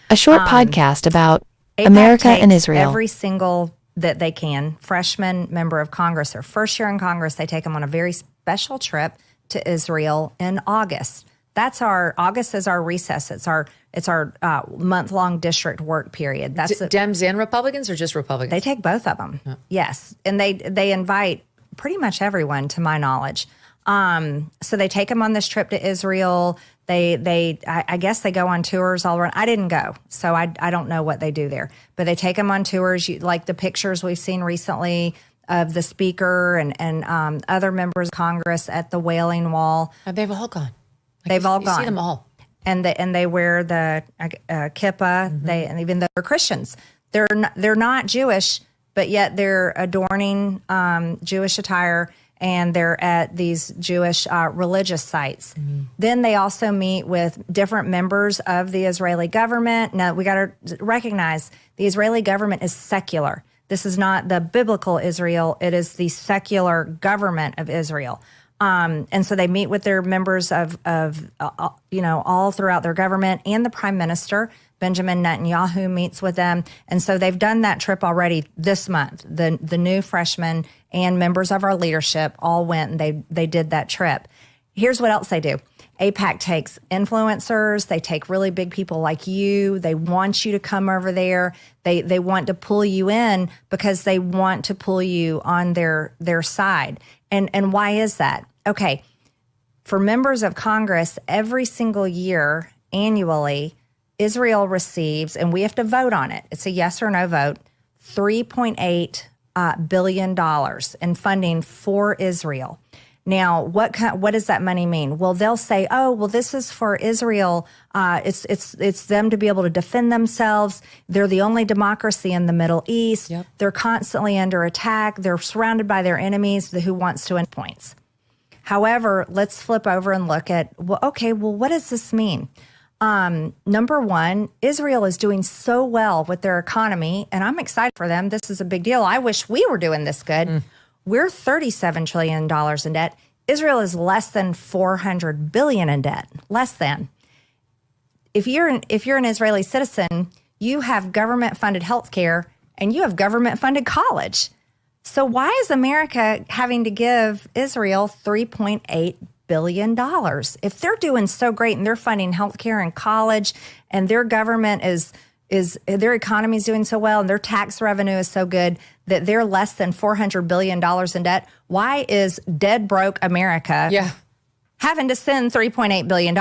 A short podcast about AIPAC America takes and Israel. every single that they can. Freshman member of Congress, their first year in Congress, they take them on a very special trip to Israel in August. August is our recess. It's our month-long district work period. That's Dems and Republicans, or just Republicans? They take both of them. Oh. Yes, and they invite pretty much everyone, to my knowledge. So they take them on this trip to Israel. I guess they go on tours all around. I didn't go, so I don't know what they do there. But they take them on tours, like the pictures we've seen recently of the speaker and other members of Congress at the Wailing Wall. They've all gone. They've all gone. You see them all. And they wear the kippah. Mm-hmm. And even though they're Christians, they're not Jewish, but yet they're adorning Jewish attire, and they're at these Jewish religious sites. Mm-hmm. Then they also meet with different members of the Israeli government. Now, we got to recognize the Israeli government is secular. This is not the biblical Israel. It is the secular government of Israel. And so they meet with their members of all throughout their government, and the prime minister, Benjamin Netanyahu, meets with them. And so they've done that trip already this month. The new freshmen and members of our leadership all went and they did that trip. Here's what else they do. AIPAC takes influencers. They take really big people like you. They want you to come over there. They want to pull you in because they want to pull you on their side. And why is that? Okay, for members of Congress, every single year, annually, Israel receives, and we have to vote on it, it's a yes or no vote, $3.8 billion in funding for Israel. Now, what does that money mean? Well, they'll say, "Oh, well, this is for Israel. It's them to be able to defend themselves. They're the only democracy in the Middle East. Yep. They're constantly under attack. They're surrounded by their enemies who wants to win points." However, let's flip over and look at, what does this mean? Number one, Israel is doing so well with their economy, and I'm excited for them. This is a big deal. I wish we were doing this good. We're $37 trillion in debt. Israel is less than $400 billion in debt. Less than. If you're an Israeli citizen, you have government-funded health care and you have government-funded college. So why is America having to give Israel $3.8 billion? If they're doing so great and they're funding health care and college, and their government is their economy is doing so well and their tax revenue is so good that they're less than $400 billion in debt, why is dead broke America having to send $3.8 billion?